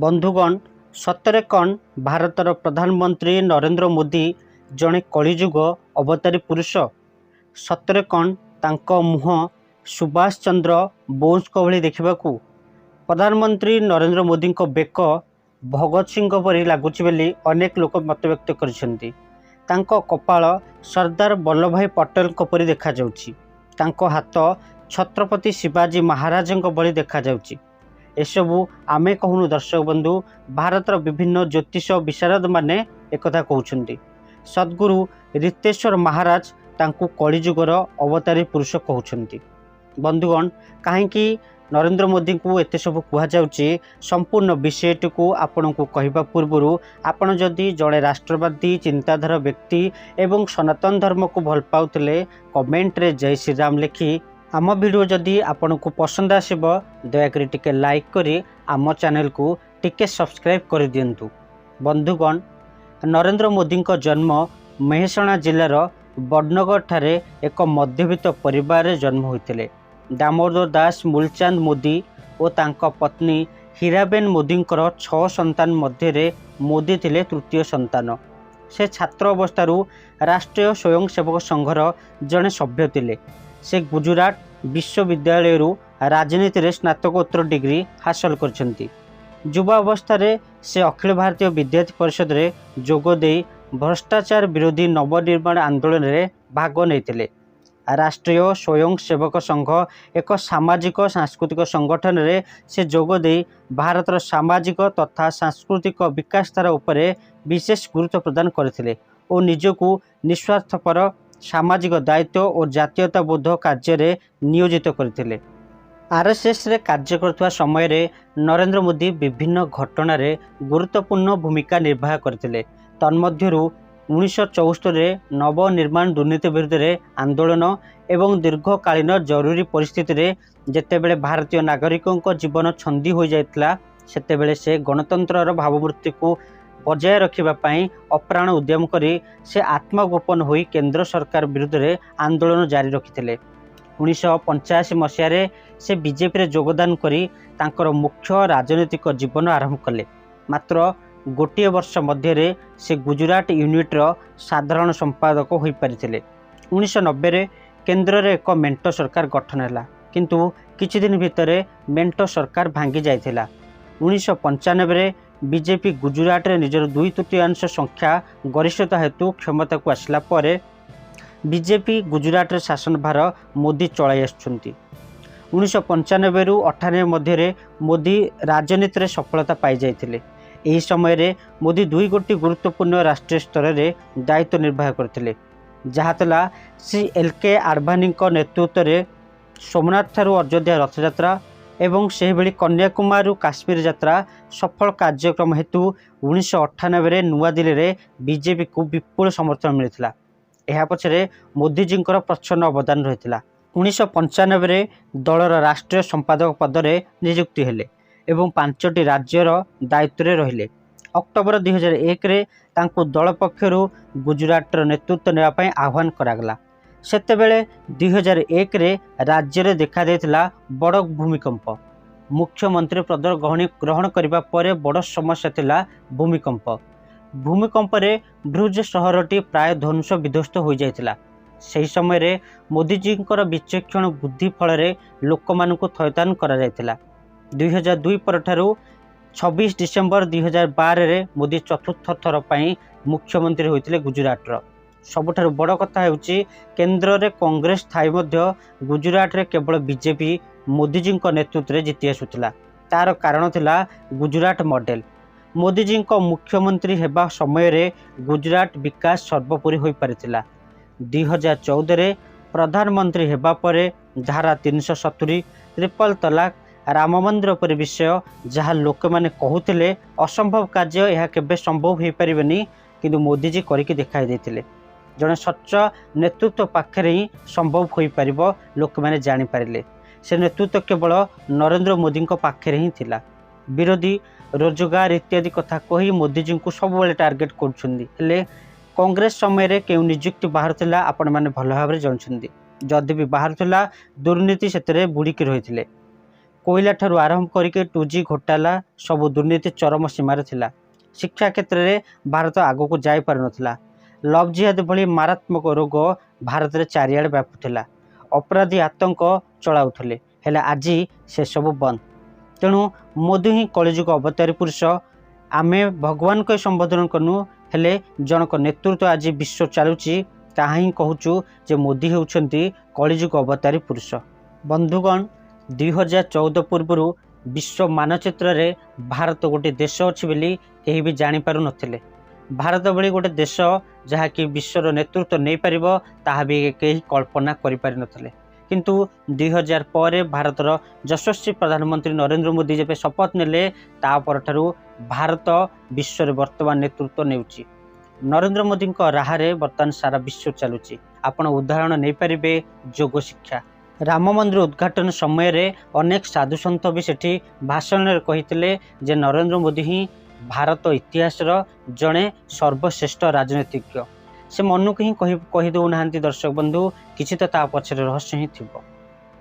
बंधुगण सतरे कौन भारतर प्रधानमंत्री नरेंद्र मोदी जड़े कलिजुग अवतारी पुरुष सतरे कौन तांको मुह सुभाष चंद्र बोस को भली देखा प्रधानमंत्री नरेंद्र मोदी को बेक भगत सिंह परी लगुच बोली अनेक लोक मत व्यक्त कर कपाल सरदार वल्लभ भाई पटेल को परी देखा जाउछि। तांको हाथ छत्रपति शिवाजी महाराज भली देखा जाउछि। एसबू आमे कहूनु दर्शक बंधु भारतर विभिन्न ज्योतिष विशारद माने एकथा कहउछन्ति। सद्गुरु रितेश्वर महाराज तांको कलिजुगर अवतारी पुरुष कहउछन्ति। बंधुगण कहीं नरेंद्र मोदी को एत सब कहुच्छी संपूर्ण विषयटी को आपण को कहवा पूर्वर आपण जदि जड़े राष्ट्रवादी चिंताधारा व्यक्ति एवं सनातन धर्म को भल पाउतले कमेंट रे जय श्री राम लिखि आम वीडियो जदि आपण को पसंद आसीबो दयाकरी टिके लाइक करी आम चैनल को टिके सब्सक्राइब कर दियंतु। बंधुगण नरेंद्र मोदी को जन्म मेहसाणा जिलार बड़नगर ठारे एक मध्यवित्त परिवार रे जन्म होइतिले। दामोदर दास मूलचंद मोदी और तांका पत्नी हीराबेन मोदी 6 संतान मध्य मोदी थिले तृतीय संतान। से छात्र अवस्थारू राष्ट्रीय स्वयंसेवक संघर जड़े सभ्य थिले। से गुजरात विश्वविद्यालय राजनीति रे स्नातकोत्तर डिग्री हासिल करछंती। युवा अवस्था से अखिल भारतीय विद्यार्थी परिषद रे जोग देई भ्रष्टाचार विरोधी नवनिर्माण आंदोलन रे भाग नैतिले। राष्ट्रीय स्वयंसेवक संघ एक सामाजिक सांस्कृतिक संगठन रे से जोग देई भारतर सामाजिक तथा सांस्कृतिक विकास धारा उपरे विशेष गुरुत्व प्रदान करथिले और निजको निस्वार्थपर सामाजिक दायित्व और जातीयताबोध कार्य रे नियोजित करथिले। आरएसएस रे कार्य करथुवा समय रे नरेंद्र मोदी विभिन्न घटना रे गुरुत्वपूर्ण भूमिका निर्वाह करथिले। तन्मध्यरु 1974 नवनिर्माण दुर्नीति विरुद्ध आंदोलन एवं दीर्घकालीन जरूरी परिस्थिति रे जेतेबेले भारतीय नागरिकों जीवन छंदी हो जाइतला सेतेबेले से गणतंत्र भावमूर्ति को बजाय रखिबा पई अप्राण उद्यम करी से आत्मगोपन होई केंद्र सरकार विरुद्ध आंदोलन जारी रखिथिले। 1985 मसीह से बीजेपी रे योगदान करी तांकर मुख्य राजनीतिक जीवन आरंभ कले। मात्र गोटे वर्ष मध्य से गुजरात यूनिट्र साधारण संपादक हो पारिथिले। 1990 रे केंद्र रे एक मेंटो सरकार गठन हैला किंतु किछि दिन भितर मेंटो सरकार भांगी जाइथिला। 1995 रे बीजेपी गुजरात रे निजर 2/3 संख्या गरिष्ठता हेतु क्षमता को आसला परे बीजेपी गुजरात रे शासन भार मोदी चलाई आछुंती। 1995 रु 98 मध्य मोदी राजनीति रे सफलता पाई जाइथिले। एही समय रे मोदी 2 गोटी गुरुत्वपूर्ण राष्ट्रीय स्तर रे दायित्व निर्वाह करथिले। जहातला श्री एल.के. आडवाणी नेतृत्व रे सोमनाथ ठारू अयोध्या रथयात्रा एवं से भली कन्याकुमारी काश्मीर यात्रा सफल कार्यक्रम हेतु 1998 रे नुआ दिल्ली रे बीजेपी को विपुल समर्थन मिलिथिला। एहा पछरे मोदीजींकर प्रच्छन्न अवदान रहिथिला। 1995 रे दलर राष्ट्रीय संपादक पद रे नियुक्ति हेले एवं 5टी राज्यर दायित्व रे रहिले। अक्टोबर 2001 रे तांको दल पक्षरु गुजरात नेतृत्व नेवा पई आह्वान करागला। सेतेबेले 2001 रे राज्य रे देखा देथिला बड़ भूमिकंप। मुख्यमंत्री पद ग्रहण करिबा परे बड़ समस्या थिला भूमिकंप। भूमिकंप रे भुज शहरटी प्राय ध्वंस विध्वस्त हो जाइथिला। सही समय रे मोदीजींकर विचक्षण बुद्धि फल रे लोकमानकु थयतान करा जाइथिला। 2002 परठारु 26 डिसेम्बर 2012 रे मोदी चतुर्थ थर पई मुख्यमंत्री होइतिले गुजरात रो। सबुठारु बड़ कथा हेउची केंद्र रे कांग्रेस थाई मध्य गुजरात रे केवल बीजेपी मोदीजी नेतृत्व रे जीति आसुथिला। तार कारण थिला गुजरात मॉडल। मोदीजी मुख्यमंत्री हेबा समय रे गुजरात विकास सर्वोपरि होई पारिथिला। 2014 रे प्रधानमंत्री हेबा परे धारा 370 ट्रिपल तलाक राम मंदिर पर विषय जहाँ लोक मैंने कहते असंभव कार्य यह केबे संभव हो पारिबेनी किंतु मोदीजी करके देखाई देथिले। जड़े सच्च नेतृत्व पाखरे ही संभव हो पारिबो लोक मैंने जानि पारिले। से नेतृत्व केवल नरेंद्र मोदी पाखरे ही थिला। विरोधी रोजगार इत्यादि कथा कही मोदीजी को सब बेले टार्गेट करुछन्ती। हेले कांग्रेस समय रे केउ नियुक्ति बाहर थिला आपण माने भल भाबरे जानछन्ती। जदि भी बाहर थिला दुर्नीति सेतरे बुड़ीकी रहिथिले। कोईला ठारू आरंभ करके 2G घोटाला सबु दुर्नीति चरम सीमार थिला। शिक्षा क्षेत्र में भारत आगक जाई पार नथिला। लव जिहाद भली मारात्मक रोग भारत में चारिआडे व्यापुला। अपराधी आतंक चलाउथिले हेले आज से सब बंद। तेणु मोदी ही कलिजुग अवतारी पुरुष। आमे भगवान को संबोधन करनु हेले जनक नेतृत्व आज विश्व चलुची ताहा ही कहूचु जे मोदी होउछंती कलिजुग अवतारी पुरुष। बंधुगण 2014 पूर्व विश्व मानचित्र रे भारत गोटे देश अच्छी बोली केही भी जानी पारु नथिले। भारत भली गोटे देश जहा कि विश्वर नेतृत्व नहीं पारिबो ताहा भी केही कल्पना करि पारि नथिले। किंतु 2000 पर भारतर यशस्वी प्रधानमंत्री नरेंद्र मोदी जेबे शपथ नेले ता परठारु भारत विश्व रे वर्तमान नेतृत्व नेउची। नरेंद्र मोदी राहारे वर्तमान सारा विश्व चलुची। आपण उदाहरण नहीं पारिबे योग शिक्षा। राम मंदिर उद्घाटन समय रे अनेक साधु सन्त भी सेठी भाषण रे कहिथिले जे नरेंद्र मोदी ही भारत इतिहास जड़े सर्वश्रेष्ठ राजनीतिज्ञ। से मन को ही कही दौना दर्शक बंधु किसी तो ता पछरे रहस्य ही थिबो।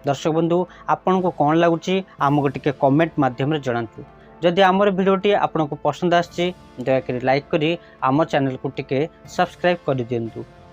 दर्शक बंधु आपन को कौन लगुच आमको टिके कमेंट माध्यम रे जणांतु। जदि आमर भिडियोटी आपन को पसंद आछि दया करी लाइक करी आम चैनल को टिके सब्सक्राइब कर दियंतु।